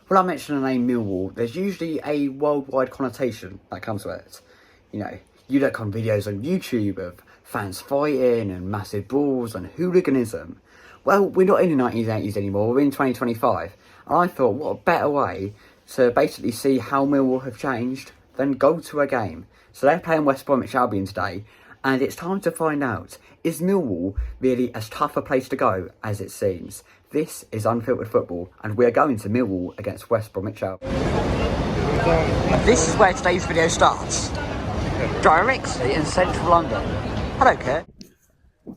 when I mention the name Millwall, there's usually a worldwide connotation that comes with it. You know, you look on videos on YouTube of fans fighting and massive brawls and hooliganism. Well, we're not in the 1980s anymore, we're in 2025. And I thought, what a better way to basically see how Millwall have changed than go to a game. So they're playing West Bromwich Albion today, and it's time to find out, is Millwall really as tough a place to go as it seems? This is Unfiltered Football, and we're going to Millwall against West Bromwich Albion. This is where today's video starts, directly in central London. Hello, Kurt.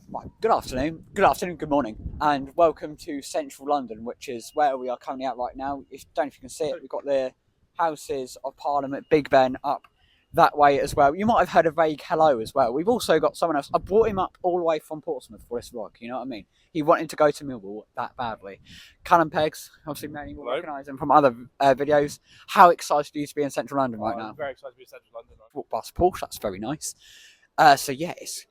Right, good afternoon, good morning, and welcome to central London, which is where we are currently at right now. If don't know if you can see it, we've got the Houses of Parliament, Big Ben up that way as well. You might have heard a vague hello as well. We've also got someone else. I brought him up all the way from Portsmouth for this vlog, you know what I mean? He wanted to go to Millwall that badly. Callum Peggs, obviously many will recognise him from other videos. How excited are you to be in central London right now? I'm very excited to be in central London. Walk past Porsche, that's very nice. So yeah, it's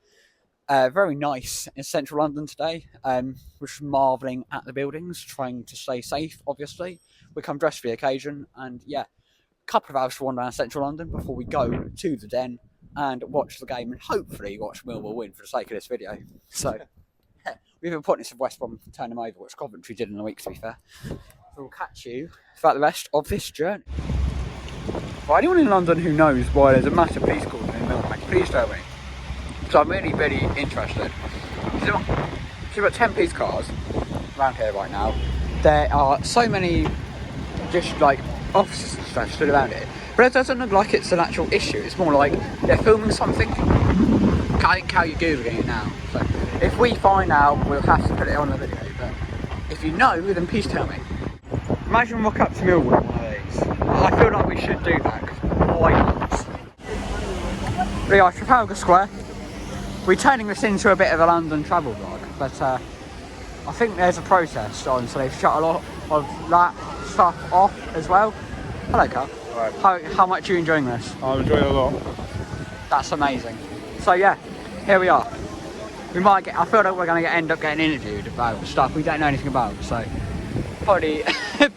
very nice in central London today. We're just marvelling at the buildings, trying to stay safe, obviously. We come dressed for the occasion, and yeah, couple of hours to wander around central London before we go to the Den and watch the game and hopefully watch Millwall win for the sake of this video. So we've been putting this of West Brom turn them over, which Coventry did in the week, to be fair. So we'll catch you throughout the rest of this journey. For anyone in London who knows why there's a massive police cordon in Millwall, please tell me. So I'm really interested. So we've got 10 police cars around here right now. There are so many just like officers and stuff stood around it, but it doesn't look like it's an actual issue. It's more like they're filming something. I think how you're googling it now. So if we find out, we'll have to put it on the video. But if you know, then please tell me. Imagine we walk up to Millwall on one of these. I feel like we should do that. Why not? We are Trafalgar Square. We're turning this into a bit of a London travel vlog, but I think there's a protest on, so they've shut a lot of that stuff off as well. Hello, Carl. Right. How much are you enjoying this? I'm enjoying it a lot. That's amazing. So yeah, here we are. We might get. I feel like we're going to end up getting interviewed about stuff we don't know anything about. So probably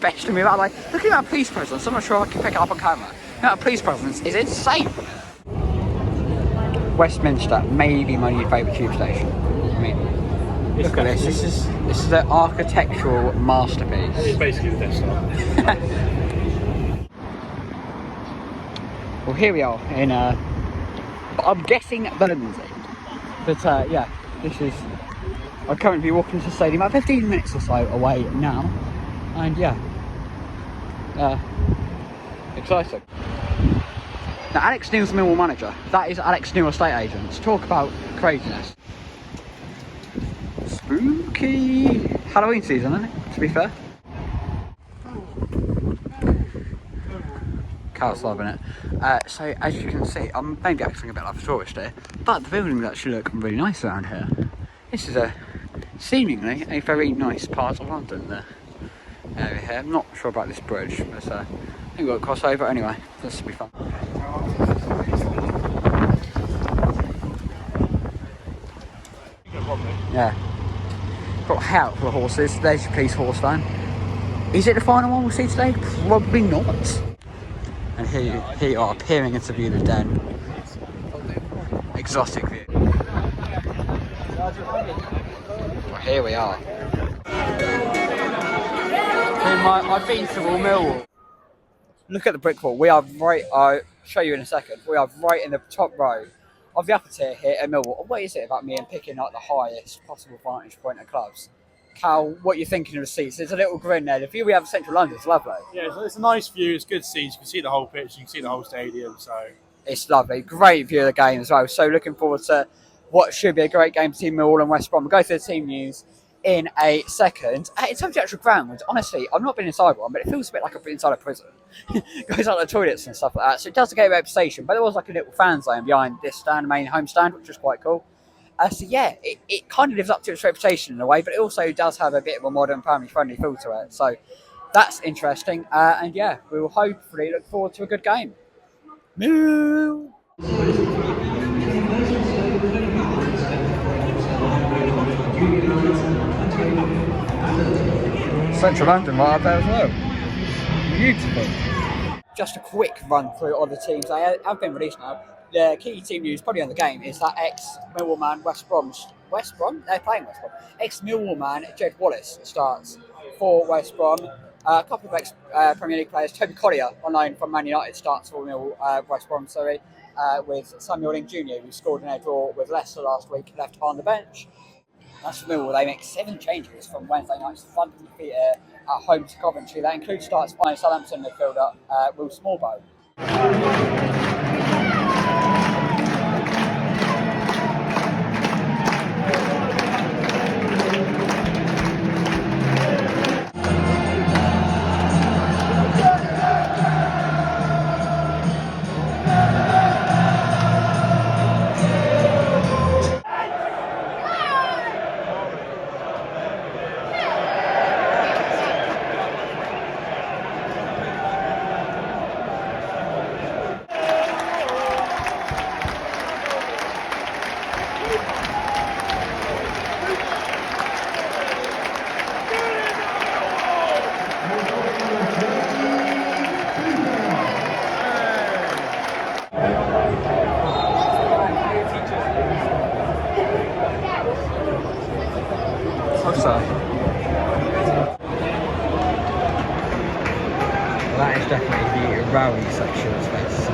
best to move out. Like, look at that police presence. I'm not sure if I can pick it up on camera. That police presence is insane. Westminster may be my new favourite tube station. I mean, look at this. This is an architectural masterpiece. It's basically the Death Star. Well, here we are in I'm guessing Bermondsey. But yeah, this is. I'm currently walking to the stadium about 15 minutes or so away now, and yeah, exciting. Now, Alex Neil's the Millwall manager. That is Alex Neil, estate agents. Talk about craziness. Spooky Halloween season, isn't it? To be fair. Carl's loving it. So as you can see, I'm maybe acting a bit like a tourist here, but the buildings actually look really nice around here. This is seemingly a very nice part of London there. Over here. I'm not sure about this bridge, but I think we'll cross over anyway. This will be fun. Yeah. Got hay out for the horses. There's your police horse van. Is it the final one we'll see today? Probably not. And here you are, peering into view the Den. Exotic view. Well, here we are. I've been to Millwall. Look at the brick wall. We are right. I'll show you in a second. We are right in the top row of the upper tier here at Millwall. What is it about me and picking like the highest possible vantage point of clubs? Cal, what are you thinking of the seats? There's a little grin there. The view we have of central London is lovely. Yeah, it's a nice view. It's good seats. You can see the whole pitch. You can see the whole stadium. So it's lovely. Great view of the game as well. So looking forward to what should be a great game between Millwall and West Brom. We'll go through the team news in a second. In terms of the actual ground, honestly, I've not been inside one, but it feels a bit like I've been inside a prison. Goes out the toilets and stuff like that. So it does get a reputation. But there was like a little fan zone behind this stand, the main home stand, which was quite cool. So yeah, it kind of lives up to its reputation in a way, but it also does have a bit of a modern, family-friendly feel to it. So that's interesting. And yeah, we will hopefully look forward to a good game. Moo! Central London right up there as well. beautiful. Just a quick run through of the teams. They have been released now. The key team news probably on the game is that ex-Millwall man West Brom? They're playing West Brom. Ex-Millwall man Jed Wallace starts for West Brom. A couple of ex-Premier League players. Toby Collier, on loan from Man United, starts for West Brom, with Samuel Ling Jr., who scored in a draw with Leicester last week, left on the bench. That's for Millwall. They make 7 changes from Wednesday night's London Theatre at home to Coventry. That includes starts by Southampton midfielder Will Smallbow. That is definitely the rowdy section of space.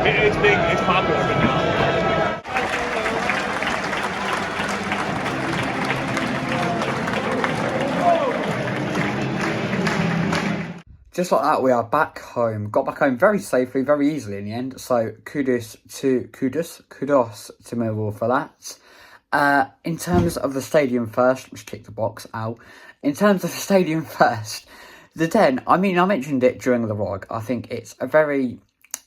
It's big, it's popular, but not. Just like that, we are back home. Got back home very safely, very easily in the end. So kudos to Millwall for that. In terms of the stadium first, let's kick the box out. In terms of the stadium first, the Den. I mean, I mentioned it during the vlog. I think it's a very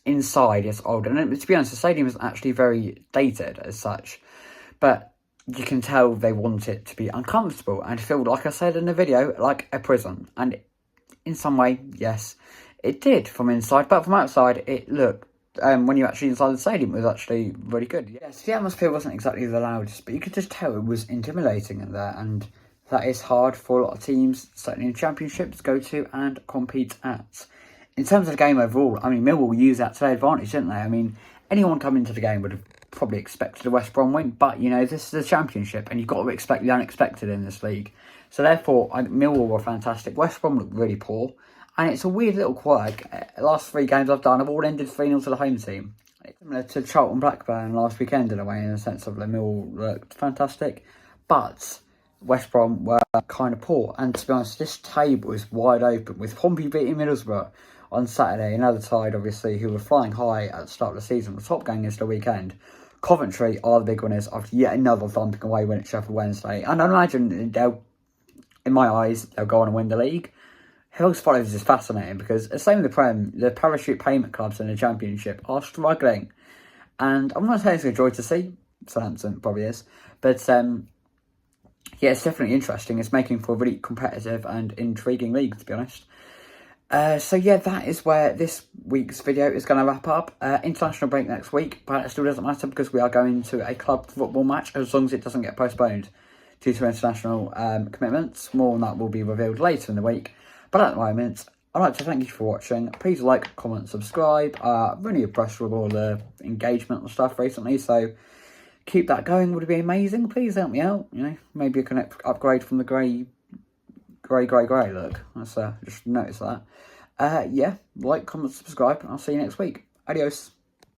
inside. It's old, and to be honest, the stadium is actually very dated as such. But you can tell they want it to be uncomfortable and feel, like I said in the video, like a prison. And in some way, yes, it did from inside, but from outside, it looked, when you're actually inside the stadium, it was actually really good. Yes, the atmosphere wasn't exactly the loudest, but you could just tell it was intimidating in there, and that is hard for a lot of teams, certainly in championships, to go to and compete at. In terms of the game overall, I mean, Millwall used that to their advantage, didn't they? I mean, anyone coming into the game would have probably expected a West Brom win, but, you know, this is a championship, and you've got to expect the unexpected in this league. So therefore, Millwall were fantastic. West Brom looked really poor. And it's a weird little quirk. The last 3 games I've done have all ended 3-0 to the home team. It's similar to Charlton Blackburn last weekend in a way, in the sense of the Millwall looked fantastic. But West Brom were kind of poor. And to be honest, this table is wide open, with Pompey beating Middlesbrough on Saturday. Another side, obviously, who were flying high at the start of the season. The top gang is the weekend. Coventry are the big winners after yet another thumping away win at Sheffield Wednesday. And I imagine they'll, in my eyes, they'll go on and win the league. Hills follows is fascinating because the same with the Prem, the parachute payment clubs in the Championship are struggling. And I'm not saying it's a joy to see. Southampton probably is. But yeah, it's definitely interesting. It's making for a really competitive and intriguing league, to be honest. So yeah, that is where this week's video is going to wrap up. International break next week, but it still doesn't matter because we are going to a club football match as long as it doesn't get postponed due to international commitments. More on that will be revealed later in the week. But at the moment, I'd like to thank you for watching. Please like, comment, subscribe. Really impressed with all the engagement and stuff recently, so keep that going would be amazing. Please help me out. You know, maybe I can upgrade from the grey look. Let's just notice that. Yeah, like, comment, subscribe, and I'll see you next week. Adios.